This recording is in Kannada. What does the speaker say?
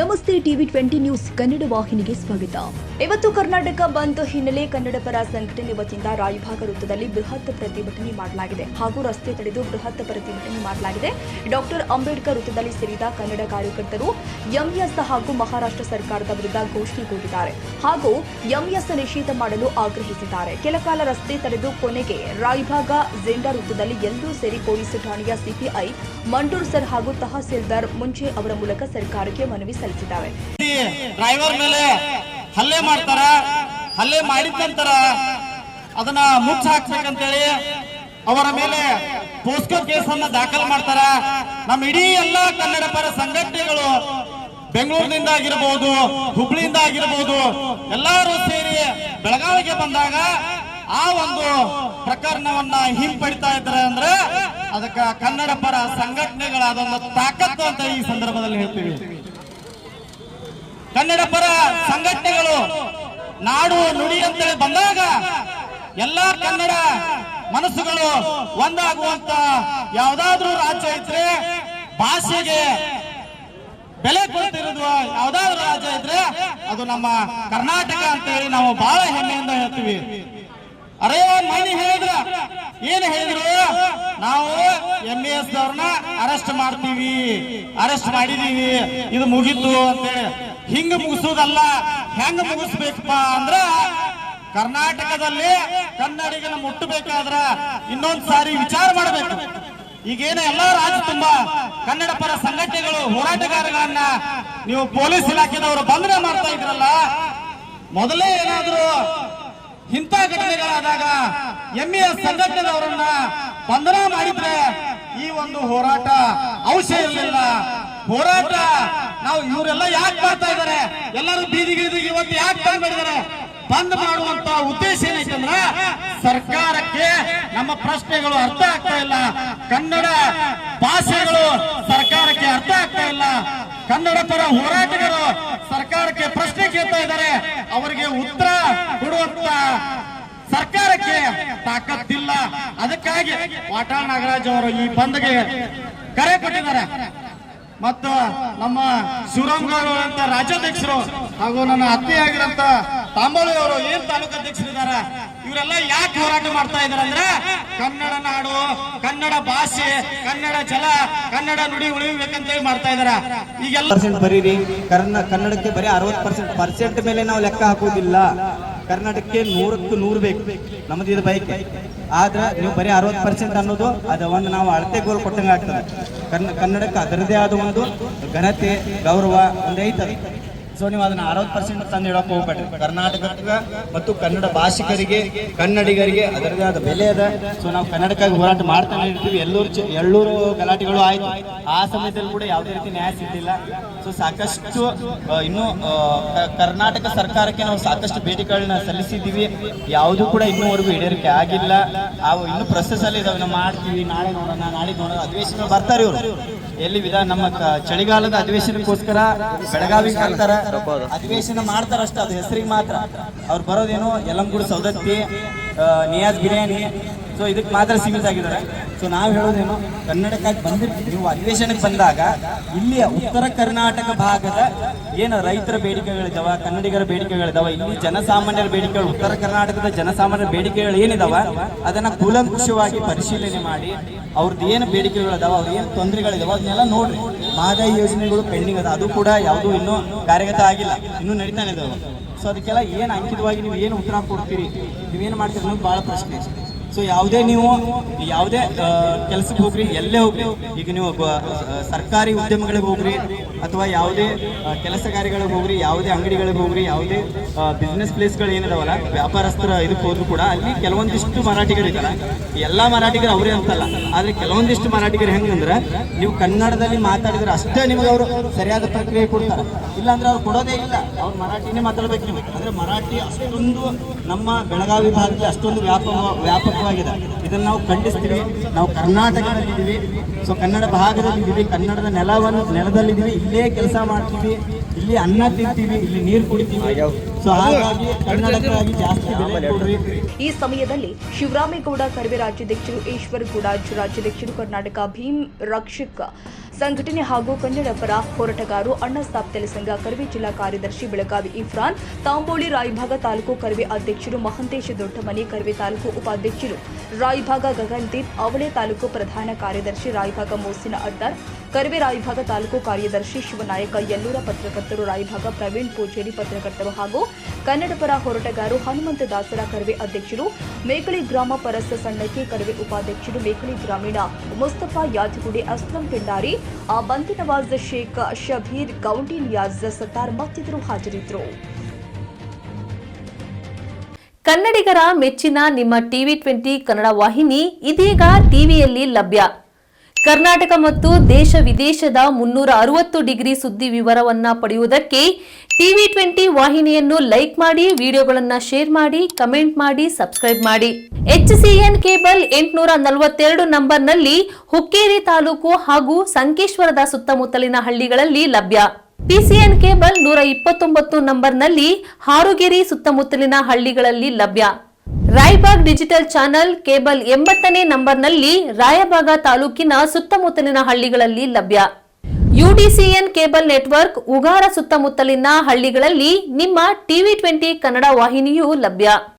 ನಮಸ್ತೆ ಟಿವಿ 20 ನ್ಯೂಸ್ ಕನ್ನಡ ವಾಹಿನಿಗೆ ಸ್ವಾಗತ. ಇವತ್ತು ಕರ್ನಾಟಕ ಬಂದ್ ಹಿನ್ನೆಲೆ ಕನ್ನಡ ಪರ ಸಂಘಟನೆ ವತಿಯಿಂದ ರಾಯಭಾಗ ವೃತ್ತದಲ್ಲಿ ಬೃಹತ್ ಪ್ರತಿಭಟನೆ ಮಾಡಲಾಗಿದೆ ಹಾಗೂ ರಸ್ತೆ ತಡೆದು ಬೃಹತ್ ಪ್ರತಿಭಟನೆ ಮಾಡಲಾಗಿದೆ. ಡಾಕ್ಟರ್ ಅಂಬೇಡ್ಕರ್ ವೃತ್ತದಲ್ಲಿ ಸೇರಿದ ಕನ್ನಡ ಕಾರ್ಯಕರ್ತರು ಎಂಎಸ್ ಹಾಗೂ ಮಹಾರಾಷ್ಟ್ರ ಸರ್ಕಾರದ ವಿರುದ್ಧ ಘೋಷಣೆ ಕೂಗಿದ್ದಾರೆ ಹಾಗೂ ಎಂಎಸ್ ನಿಷೇಧ ಮಾಡಲು ಆಗ್ರಹಿಸಿದ್ದಾರೆ. ಕೆಲಕಾಲ ರಸ್ತೆ ತಡೆದು ಕೊನೆಗೆ ರಾಯಭಾಗ ಝೆಂಡಾ ವೃತ್ತದಲ್ಲಿ ಎಲ್ಲರೂ ಸೇರಿ ಪೊಲೀಸ್ ಠಾಣೆಯ ಸಿಪಿಐ ಮಂಟೂರ್ ಸರ್ ಹಾಗೂ ತಹಸೀಲ್ದಾರ್ ಮುಂಚೆ ಅವರ ಮೂಲಕ ಸರ್ಕಾರಕ್ಕೆ ಮನವಿ ಸಲ್ಲಿಸಿದ್ದಾರೆ. ಡ್ರೈವರ್ ಮೇಲೆ ಹಲ್ಲೆ ಮಾಡ್ತಾರ, ಹಲ್ಲೆ ಮಾಡಿದ ನಂತರ ಅದನ್ನ ಮುಚ್ಚ ಹಾಕ್ಬೇಕಂತೇಳಿ ಅವರ ಮೇಲೆ ಪೋಸ್ಕೋ ಕೇಸನ್ನ ದಾಖಲು ಮಾಡ್ತಾರ. ನಮ್ಮ ಇಡೀ ಎಲ್ಲಾ ಕನ್ನಡ ಪರ ಸಂಘಟನೆಗಳು ಬೆಂಗಳೂರಿನಿಂದ ಆಗಿರಬಹುದು, ಹುಬ್ಳಿಯಿಂದ ಆಗಿರಬಹುದು, ಎಲ್ಲರೂ ಸೇರಿ ಬೆಳಗಾವಿಗೆ ಬಂದಾಗ ಆ ಒಂದು ಪ್ರಕರಣವನ್ನ ಹಿಂಪಡಿತಾ ಇದ್ದಾರೆ ಅಂದ್ರೆ ಅದಕ್ಕೆ ಕನ್ನಡ ಪರ ಸಂಘಟನೆಗಳಾದ ಒಂದು ತಾಕತ್ತು ಅಂತ ಈ ಸಂದರ್ಭದಲ್ಲಿ ಹೇಳ್ತೀವಿ. ಕನ್ನಡ ಪರ ಸಂಘಟನೆಗಳು ನಾಡು ನುಡಿ ಅಂತೇಳಿ ಬಂದಾಗ ಎಲ್ಲಾ ಕನ್ನಡ ಮನಸ್ಸುಗಳು ಒಂದಾಗುವಂತ ಯಾವ್ದಾದ್ರೂ ರಾಜ್ಯ ಇದ್ರೆ, ಭಾಷೆಗೆ ಬೆಲೆ ಕೊಡ್ತಿರೋದು ಯಾವ್ದಾದ್ರು ರಾಜ್ಯ ಇದ್ರೆ ಅದು ನಮ್ಮ ಕರ್ನಾಟಕ ಅಂತ ಹೇಳಿ ನಾವು ಬಹಳ ಹೆಮ್ಮೆಯಿಂದ ಹೇಳ್ತೀವಿ. ಅರೇ ಮನೆ ಹೇಳಿದ್ರ ಏನ್ ಹೇಳಿದ್ರು, ನಾವು ಎಂಎಸ್ ಅವ್ರನ್ನ ಅರೆಸ್ಟ್ ಮಾಡ್ತೀವಿ, ಅರೆಸ್ಟ್ ಮಾಡಿದೀವಿ, ಇದು ಮುಗಿತು ಅಂತೇಳಿ. ಹಿಂಗ ಮುಗಿಸೋದಲ್ಲ, ಹೆಂಗ ಮುಗಿಸ್ಬೇಕಪ್ಪ ಅಂದ್ರ ಕರ್ನಾಟಕದಲ್ಲಿ ಕನ್ನಡಿಗನ ಮುಟ್ಟಬೇಕಾದ್ರ ಇನ್ನೊಂದ್ ಸಾರಿ ವಿಚಾರ ಮಾಡಬೇಕು. ಈಗೇನ ಎಲ್ಲಾ ರಾಜ್ಯ ತುಂಬಾ ಕನ್ನಡ ಪರ ಸಂಘಟನೆಗಳು ಹೋರಾಟಗಾರಗಳನ್ನ ನೀವು ಪೊಲೀಸ್ ಇಲಾಖೆದವರು ಬಂಧನ ಮಾಡ್ತಾ ಇದ್ರಲ್ಲ, ಮೊದಲೇ ಏನಾದ್ರು ಇಂಥ ಘಟನೆಗಳಾದಾಗ ಎಂಇಎಸ್ ಸಂಘಟನೆದವರನ್ನ ಬಂಧನ ಮಾಡಿದ್ರೆ ಈ ಒಂದು ಹೋರಾಟ ಅವಶ್ಯ ಇರಲಿಲ್ಲ. ಹೋರಾಟ ನಾವು ಇವರೆಲ್ಲ ಯಾಕೆ ಮಾಡ್ತಾ ಇದ್ದಾರೆ, ಎಲ್ಲರೂ ಬೀದಿಗಿಳಿದು ಇವತ್ತು ಯಾಕೆ ಬಂದ್ ಮಾಡಿದ್ದಾರೆ? ಬಂದ್ ಮಾಡುವಂತ ಉದ್ದೇಶ ಏನೈತಂದ್ರ ಸರ್ಕಾರಕ್ಕೆ ನಮ್ಮ ಪ್ರಶ್ನೆಗಳು ಅರ್ಥ ಆಗ್ತಾ ಇಲ್ಲ, ಕನ್ನಡ ಭಾಷೆಗಳು ಸರ್ಕಾರಕ್ಕೆ ಅರ್ಥ ಆಗ್ತಾ ಇಲ್ಲ, ಕನ್ನಡ ಪರ ಹೋರಾಟಗಾರರು ಸರ್ಕಾರಕ್ಕೆ ಪ್ರಶ್ನೆ ಕೇಳ್ತಾ ಇದ್ದಾರೆ, ಅವರಿಗೆ ಉತ್ತರ ಕೊಡುವಂತ ಸರ್ಕಾರಕ್ಕೆ ತಾಕತ್ತಿಲ್ಲ. ಅದಕ್ಕಾಗಿ ವಾಟಾಳ್ ನಾಗರಾಜ್ ಅವರು ಈ ಬಂದ್ಗೆ ಕರೆ ಕೊಟ್ಟಿದ್ದಾರೆ. ಮತ್ತು ನಮ್ಮ ಶಿವರಾಮ್ ಅಂತ ರಾಜ್ಯಾಧ್ಯಕ್ಷರು ಹಾಗೂ ನನ್ನ ಅತ್ತೆಯಾಗಿರಂತ ತಾಂಬಳಿ ಅವರು ಏನ್ ತಾಲೂಕು ಅಧ್ಯಕ್ಷರಿದ್ದಾರೆ, ಇವರೆಲ್ಲ ಯಾಕೆ ಹೋರಾಟ ಮಾಡ್ತಾ ಇದಾರೆ ಅಂದ್ರೆ ಕನ್ನಡ ನಾಡು, ಕನ್ನಡ ಭಾಷೆ, ಕನ್ನಡ ಜಲ, ಕನ್ನಡ ನುಡಿ ಉಳಿಬೇಕಂತ ಮಾಡ್ತಾ ಇದಾರೆ. ಈಗೆಲ್ಲ ಬರೀರಿ, ಕನ್ನಡಕ್ಕೆ ಬರೀ 60% ಮೇಲೆ ನಾವು ಲೆಕ್ಕ ಹಾಕುವುದಿಲ್ಲ. ಕರ್ನಾಟಕಕ್ಕೆ 100ಕ್ಕೆ 100 ಬೇಕು, ನಮ್ಮದು ಇದು ಬೈಕ್. ಆದ್ರೆ ನೀವು ಬರೀ 60% ಅನ್ನೋದು ಅದು ಒಂದು ನಾವು ಅಳತೆ ಗೋಲ್ ಕೊಟ್ಟಂಗೆ ಆಗ್ತದೆ. ಕನ್ನಡಕ್ಕೆ ಅದರದೇ ಆದ ಒಂದು ಘನತೆ, ಗೌರವ ಒಂದು ಐತದೆ. ಸೊ ನೀವು ಅದನ್ನ 60% ತಂದು ಹೇಳಕ್ ಹೋಗ್ಬೇಡ್ರಿ. ಕರ್ನಾಟಕಕ್ಕೆ ಮತ್ತು ಕನ್ನಡ ಭಾಷಿಕರಿಗೆ, ಕನ್ನಡಿಗರಿಗೆ ಅದರದೇ ಆದ ಬೆಲೆ ಅದ. ಸೊ ನಾವು ಕನ್ನಡಕ್ಕಾಗಿ ಹೋರಾಟ ಮಾಡ್ತಾನೆ ಇರ್ತೀವಿ. ಎಳ್ಳೂರು ಗಲಾಟೆಗಳು ಆಯ್ತು, ಆ ಸಮಯದಲ್ಲಿ ಕೂಡ ಯಾವುದೇ ರೀತಿ ನ್ಯಾಯ ಸಿಗಲಿಲ್ಲ. ಸೊ ಸಾಕಷ್ಟು ಇನ್ನು ಕರ್ನಾಟಕ ಸರ್ಕಾರಕ್ಕೆ ನಾವು ಸಾಕಷ್ಟು ಬೇಡಿಕೆಗಳನ್ನ ಸಲ್ಲಿಸಿದ್ದೀವಿ, ಯಾವುದೂ ಕೂಡ ಇನ್ನೂವರೆಗೂ ಈಡೇರಿಕೆ ಆಗಿಲ್ಲ. ಅವು ಇನ್ನು ಪ್ರೊಸೆಸ್ ಅಲ್ಲಿ ಇದಾವೆ. ನಾವು ಮಾಡ್ತೀವಿ, ನಾಳೆ ನೋಡೋಣ, ನಾಡಿದ್ದು ನೋಡೋಣ. ಅಧಿವೇಶನ ಬರ್ತಾರೆ ಇವರು, ಎಲ್ಲಿ ನಮ್ಮ ಚಳಿಗಾಲದ ಅಧಿವೇಶನಕ್ಕೋಸ್ಕರ ಬೆಳಗಾವಿಗೆ ಬರ್ತಾರ, ಅಧಿವೇಶನ ಮಾಡ್ತಾರಷ್ಟ, ಅದು ಹೆಸರಿಗೆ ಮಾತ್ರ. ಅವ್ರು ಬರೋದೇನು ಯಲಂಗೂಡು ಸೌದತ್ತಿ, ನಿಯಾಜ್ ಬಿರಿಯಾನಿ, ಸೊ ಇದಕ್ಕೆ ಮಾತ್ರ ಸೀಮಿತ ಆಗಿದ್ದಾರೆ. ಸೊ ನಾವು ಹೇಳೋದೇನು, ಕನ್ನಡಕ್ಕಾಗಿ ಬಂದಿರ್ತೀವಿ. ನೀವು ಅಧಿವೇಶನಕ್ಕೆ ಬಂದಾಗ ಇಲ್ಲಿಯ ಉತ್ತರ ಕರ್ನಾಟಕ ಭಾಗದ ಏನು ರೈತರ ಬೇಡಿಕೆಗಳಿದಾವ, ಕನ್ನಡಿಗರ ಬೇಡಿಕೆಗಳಿದಾವ, ಇಲ್ಲಿ ಜನಸಾಮಾನ್ಯರ ಬೇಡಿಕೆಗಳು, ಉತ್ತರ ಕರ್ನಾಟಕದ ಜನಸಾಮಾನ್ಯರ ಬೇಡಿಕೆಗಳು ಏನಿದಾವ ಅದನ್ನ ಕೂಲಂಕುಷವಾಗಿ ಪರಿಶೀಲನೆ ಮಾಡಿ ಅವ್ರದ್ದು ಏನು ಬೇಡಿಕೆಗಳಿದಾವ, ಅವ್ರ ಏನು ತೊಂದರೆಗಳಿದಾವ ಅದನ್ನೆಲ್ಲ ನೋಡ್ರಿ. ಮಹದಾಯಿ ಯೋಜನೆಗಳು ಪೆಂಡಿಂಗ್ ಅದ, ಅದು ಕೂಡ ಯಾವುದೂ ಇನ್ನೂ ಕಾರ್ಯಗತ ಆಗಿಲ್ಲ, ಇನ್ನೂ ನಡೀತಾನೆ ಇದಾವೆ. ಸೊ ಅದಕ್ಕೆಲ್ಲ ಏನು ಅಂಕಿತವಾಗಿ ನೀವು ಏನು ಉತ್ತರ ಕೊಡ್ತೀರಿ, ನೀವೇನು ಮಾಡ್ತೀರಿ ಅನ್ನೋದು ಭಾಳ ಪ್ರಶ್ನೆ. ಸೊ ನೀವು ಯಾವುದೇ ಕೆಲಸಕ್ಕೆ ಹೋಗ್ರಿ, ಎಲ್ಲೇ ಹೋಗ್ರಿ, ಈಗ ನೀವು ಸರ್ಕಾರಿ ಉದ್ಯಮಗಳಿಗೆ ಹೋಗ್ರಿ ಅಥವಾ ಯಾವುದೇ ಕೆಲಸ ಕಾರ್ಯಗಳಿಗೆ ಹೋಗ್ರಿ, ಯಾವುದೇ ಅಂಗಡಿಗಳಿಗೆ ಹೋಗ್ರಿ, ಯಾವುದೇ ಬಿಸ್ನೆಸ್ ಪ್ಲೇಸ್ಗಳು ಏನಿದಾವಲ್ಲ, ವ್ಯಾಪಾರಸ್ಥರ ಇದಕ್ಕೆ ಹೋದ್ರು ಕೂಡ ಅಲ್ಲಿ ಕೆಲವೊಂದಿಷ್ಟು ಮರಾಠಿಗರು ಇದ್ದಾರೆ. ಎಲ್ಲ ಮರಾಠಿಗರು ಅವರೇ ಅಂತಲ್ಲ, ಆದರೆ ಕೆಲವೊಂದಿಷ್ಟು ಮರಾಠಿಗರು ಹೆಂಗಂದ್ರೆ ನೀವು ಕನ್ನಡದಲ್ಲಿ ಮಾತಾಡಿದ್ರೆ ಅಷ್ಟೇ ನಿಮಗೆ ಅವರು ಸರಿಯಾದ ಪ್ರಕ್ರಿಯೆ ಕೊಡ್ತಾರೆ, ಇಲ್ಲಾಂದ್ರೆ ಅವ್ರು ಕೊಡೋದೇ ಇಲ್ಲ. ಅವ್ರು ಮರಾಠಿನೇ ಮಾತಾಡ್ಬೇಕು ನೀವು. ಅಂದರೆ ಮರಾಠಿ ಅಷ್ಟೊಂದು ನಮ್ಮ ಬೆಳಗಾವಿ ಭಾಗದಲ್ಲಿ ಅಷ್ಟೊಂದು ವ್ಯಾಪಕವಾಗಿದೆ. ಇದನ್ನು ನಾವು ಖಂಡಿಸ್ತೀವಿ. ನಾವು ಕರ್ನಾಟಕದಲ್ಲಿದ್ದೀವಿ, ಸೊ ಕನ್ನಡ ಭಾಗದಲ್ಲಿದ್ದೀವಿ, ಕನ್ನಡದ ನೆಲದಲ್ಲಿದ್ದೀವಿ, ಇಲ್ಲೇ ಕೆಲಸ ಮಾಡ್ತೀವಿ, ಇಲ್ಲಿ ಅನ್ನ ತಿಂತೀವಿ, ಇಲ್ಲಿ ನೀರು ಕುಡಿತೀವಿ. ಸೊ ಹಾಗಾಗಿ ಕನ್ನಡಕ್ಕಾಗಿ ಜಾಸ್ತಿ ಬೆಲೆ ಕೊಡ್ರಿ. ಈ ಸಮಯದಲ್ಲಿ ಶಿವರಾಮೇಗೌಡ ಕರ್ವೆ ರಾಜ್ಯಾಧ್ಯಕ್ಷರು, ಈಶ್ವರ್ ಗೂಡಾಜ್ ರಾಜ್ಯಾಧ್ಯಕ್ಷರು, ಕರ್ನಾಟಕ ಭೀಮ್ ರಕ್ಷಕ್ ಸಂಘಟನೆ ಹಾಗೂ ಕನ್ನಡ ಪರ ಹೋರಾಟಗಾರರು ಅಣ್ಣ ಸ್ಥಾಪನೆ ಸಂಘ ಕರವೇ ಜಿಲ್ಲಾ ಕಾರ್ಯದರ್ಶಿ ಬೆಳಗಾವಿ ಇಫ್ರಾನ್ ತಾಂಬೋಳಿ ರಾಯಭಾಗ ತಾಲೂಕು ಕರವೇ ಅಧ್ಯಕ್ಷರು ಮಹಂತೇಶ್ ದೊಡ್ಡಮನಿ ಕರವೇ ತಾಲೂಕು ಉಪಾಧ್ಯಕ್ಷರು ರಾಯಭಾಗ ಗಗನ್ದೀಪ್ ಅವಳೆ ತಾಲೂಕು ಪ್ರಧಾನ ಕಾರ್ಯದರ್ಶಿ ರಾಯಭಾಗ ಮೋಸಿನ ಅಡ್ಡರ್ ಕರವೇ ರಾಯಭಾಗ ತಾಲೂಕು ಕಾರ್ಯದರ್ಶಿ ಶಿವನಾಯಕ ಯಲ್ಲೂರ ಪತ್ರಕರ್ತರು ರಾಯಭಾಗ ಪ್ರವೀಣ್ ಪೂಜೇರಿ ಪತ್ರಕರ್ತರು ಹಾಗೂ ಕನ್ನಡ ಪರ ಹೋರಾಟಗಾರರು ಹನುಮಂತ ದಾಸರ ಕರವೇ ಅಧ್ಯಕ್ಷರು ಮೇಕಳಿ ಗ್ರಾಮ ಪರಸ ಸಣ್ಣಕ್ಕಿ ಕರವೇ ಉಪಾಧ್ಯಕ್ಷರು ಮೇಕಳಿ ಗ್ರಾಮೀಣ ಮುಸ್ತಫಾ ಯಾದಗುಡಿ ಅಸ್ಲಂ ಪಿಂಡಾರಿ ಬಂತಿ ನವಾಜ್ ಶೇಖ್ ಶಬೀರ್ ಗೌಂಡಿ ನಿಯಾಜ್ ಸತ್ತಾರ್ ಮತ್ತಿತರರು ಹಾಜರಿದ್ದರು. ಕನ್ನಡಿಗರ ಮೆಚ್ಚಿನ ನಿಮ್ಮ ಟಿವಿ 20 ಕನ್ನಡ ವಾಹಿನಿ ಇದೀಗ ಟಿವಿಯಲ್ಲಿ ಲಭ್ಯ. ಕರ್ನಾಟಕ ಮತ್ತು ದೇಶ ವಿದೇಶದ 360 ಡಿಗ್ರಿ ಸುದ್ದಿ ವಿವರವನ್ನ ಪಡೆಯುವುದಕ್ಕೆ ಟಿವಿ 20 ವಾಹಿನಿಯನ್ನು ಲೈಕ್ ಮಾಡಿ, ವಿಡಿಯೋಗಳನ್ನು ಶೇರ್ ಮಾಡಿ, ಕಮೆಂಟ್ ಮಾಡಿ, ಸಬ್ಸ್ಕ್ರೈಬ್ ಮಾಡಿ. HCN ಕೇಬಲ್ 842 ನಂಬರ್ನಲ್ಲಿ ಹುಕ್ಕೇರಿ ತಾಲೂಕು ಹಾಗೂ ಸಂಕೇಶ್ವರದ ಸುತ್ತಮುತ್ತಲಿನ ಹಳ್ಳಿಗಳಲ್ಲಿ ಲಭ್ಯ. PCN ಕೇಬಲ್ 129 ನಂಬರ್ನಲ್ಲಿ ಹಾರುಗೆರೆ ಸುತ್ತಮುತ್ತಲಿನ ಹಳ್ಳಿಗಳಲ್ಲಿ ಲಭ್ಯ. ರಾಯಬಾಗ್ ಡಿಜಿಟಲ್ ಚಾನೆಲ್ ಕೇಬಲ್ 80ನೇ ನಂಬರ್ನಲ್ಲಿ ರಾಯಬಾಗ ತಾಲೂಕಿನ ಸುತ್ತಮುತ್ತಲಿನ ಹಳ್ಳಿಗಳಲ್ಲಿ ಲಭ್ಯ. UDCN ಕೇಬಲ್ ನೆಟ್ವರ್ಕ್ ಉಗಾರ ಸುತ್ತಮುತ್ತಲಿನ ಹಳ್ಳಿಗಳಲ್ಲಿ ನಿಮ್ಮ ಟಿವಿ 20 ಕನ್ನಡ ವಾಹಿನಿಯೂ ಲಭ್ಯ.